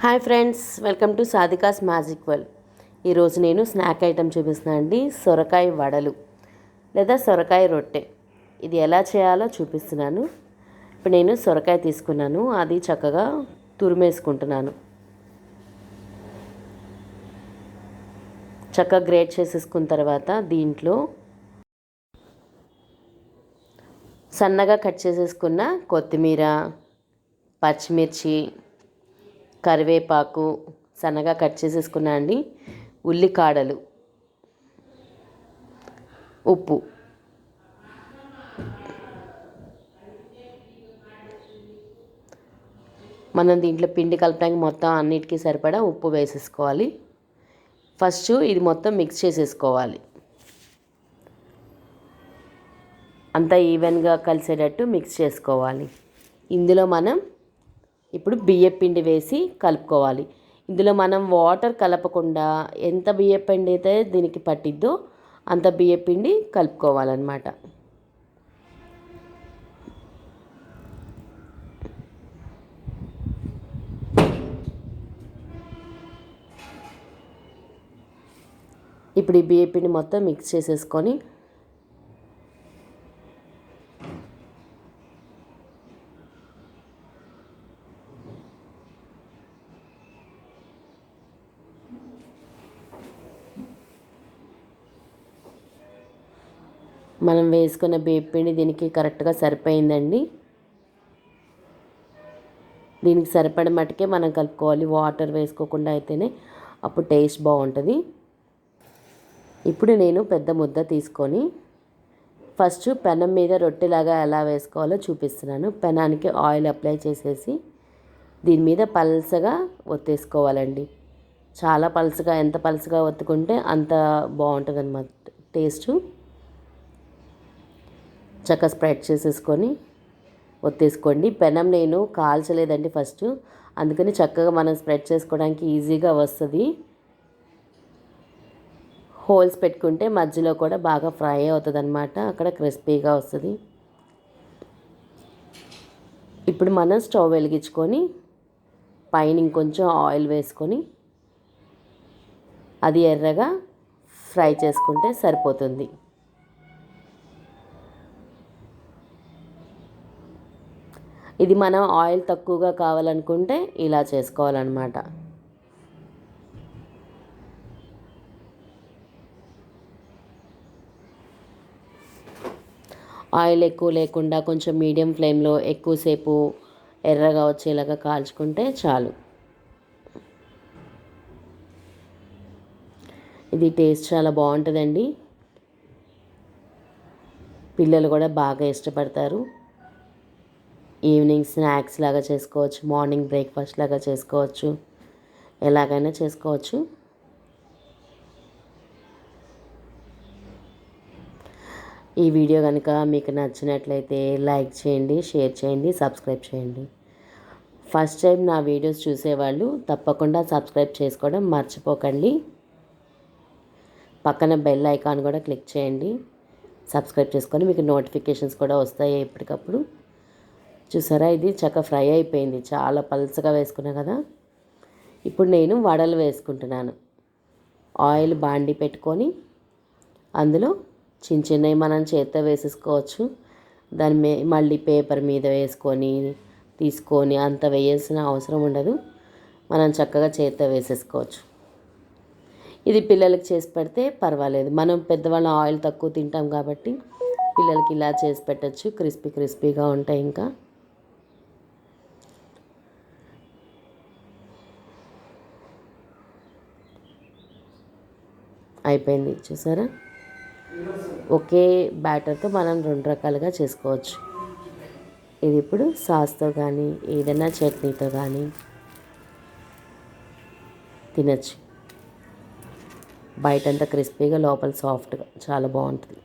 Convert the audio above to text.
Hi friends, welcome to Sadhika's magic world. ఈరోజు నేను snack item చూపిస్తున్నాను అండి. సొరకాయ వడలు లేదా సొరకాయ రొట్టె. ఇది ఎలా చేయాలో చూపిస్తున్నాను. ఇప్పుడు నేను సొరకాయ తీసుకున్నాను, అది చక్కగా తురిమేసుకుంటున్నాను. చక్కగా గ్రేట్ చేసేసుకున్న తర్వాత దీంట్లో సన్నగా కట్ చేసేసుకున్న కొత్తిమీర, పచ్చిమిర్చి, కరివేపాకు సన్నగా కట్ చేసేసుకున్నా అండి, ఉల్లికాడలు, ఉప్పు, మనం దీంట్లో పిండి కలపడానికి మొత్తం అన్నిటికీ సరిపడా ఉప్పు వేసేసుకోవాలి. ఫస్ట్ ఇది మొత్తం మిక్స్ చేసేసుకోవాలి, అంతా ఈవెన్గా కలిసేటట్టు మిక్స్ చేసుకోవాలి. ఇందులో మనం ఇప్పుడు బియ్యపిండి వేసి కలుపుకోవాలి. ఇందులో మనం వాటర్ కలపకుండా ఎంత బియ్యపిండి అయితే దీనికి పట్టిద్దో అంత బియ్యపిండి కలుపుకోవాలన్నమాట. ఇప్పుడు ఈ బియ్యపిండి మొత్తం మిక్స్ చేసేసుకొని మనం వేసుకున్న బియ్యపిండి దీనికి కరెక్ట్గా సరిపోయిందండి. దీనికి సరిపడ మట్టుకే మనం కలుపుకోవాలి, వాటర్ వేసుకోకుండా అయితేనే అప్పుడు టేస్ట్ బాగుంటుంది. ఇప్పుడు నేను పెద్ద ముద్ద తీసుకొని ఫస్ట్ పెనం మీద రొట్టెలాగా ఎలా వేసుకోవాలో చూపిస్తున్నాను. పెనానికి ఆయిల్ అప్లై చేసేసి దీని మీద పల్చగా ఒత్తేసుకోవాలండి. చాలా పల్చగా, ఎంత పల్చగా ఒత్తుకుంటే అంత బాగుంటుంది అన్నమాట టేస్టు. చక్కగా స్ప్రెడ్ చేసేసుకొని ఒత్తేసుకోండి. పెనం నేను కాల్చలేదండి ఫస్ట్, అందుకని చక్కగా మనం స్ప్రెడ్ చేసుకోవడానికి ఈజీగా వస్తుంది. హోల్స్ పెట్టుకుంటే మధ్యలో కూడా బాగా ఫ్రై అవుతుంది అన్నమాట, అక్కడ క్రిస్పీగా వస్తుంది. ఇప్పుడు మనం స్టవ్ వెలిగించుకొని పైన ఇంకొంచెం ఆయిల్ వేసుకొని అది ఎర్రగా ఫ్రై చేసుకుంటే సరిపోతుంది. ఇది మనం ఆయిల్ తక్కువగా కావాలనుకుంటే ఇలా చేసుకోవాలన్నమాట. ఆయిల్ ఎక్కువ లేకుండా కొంచెం మీడియం ఫ్లేమ్లో ఎక్కువసేపు ఎర్రగా వచ్చేలాగా కాల్చుకుంటే చాలు. ఇది టేస్ట్ చాలా బాగుంటుందండి, పిల్లలు కూడా బాగా ఇష్టపడతారు. ఈవినింగ్ స్నాక్స్ లాగా చేసుకోవచ్చు, మార్నింగ్ బ్రేక్ఫాస్ట్ లాగా చేసుకోవచ్చు, ఎలాగైనా చేసుకోవచ్చు. ఈ వీడియో కనుక మీకు నచ్చినట్లయితే లైక్ చేయండి, షేర్ చేయండి, సబ్స్క్రైబ్ చేయండి. ఫస్ట్ టైం నా వీడియోస్ చూసేవాళ్ళు తప్పకుండా సబ్స్క్రైబ్ చేసుకోవడం మర్చిపోకండి. పక్కన బెల్ ఐకాన్ కూడా క్లిక్ చేయండి. సబ్స్క్రైబ్ చేసుకొని మీకు నోటిఫికేషన్స్ కూడా వస్తాయి ఎప్పటికప్పుడు. చూసారా, ఇది చక్కగా ఫ్రై అయిపోయింది, చాలా పల్చగా వేసుకున్నా కదా. ఇప్పుడు నేను వడలు వేసుకుంటున్నాను. ఆయిల్ బాండి పెట్టుకొని అందులో చిన్న చిన్నవి మనం చేత్తో వేసేసుకోవచ్చు. దాన్ని మళ్ళీ పేపర్ మీద వేసుకొని తీసుకొని అంత వేయాల్సిన అవసరం ఉండదు, మనం చక్కగా చేత్తో వేసేసుకోవచ్చు. ఇది పిల్లలకి చేసి పెడితే పర్వాలేదు. మనం పెద్దవాళ్ళం ఆయిల్ తక్కువ తింటాం కాబట్టి పిల్లలకి ఇలా చేసి పెట్టచ్చు, క్రిస్పీగా ఉంటాయి. ఇంకా అయిపోయింది చూసారా. ఒకే బ్యాటర్తో మనం 2 రకాలుగా చేసుకోవచ్చు. ఇది ఇప్పుడు సాస్తో కానీ ఏదైనా చట్నీతో కానీ తినచ్చు. బయటంతా క్రిస్పీగా, లోపల సాఫ్ట్గా చాలా బాగుంటుంది.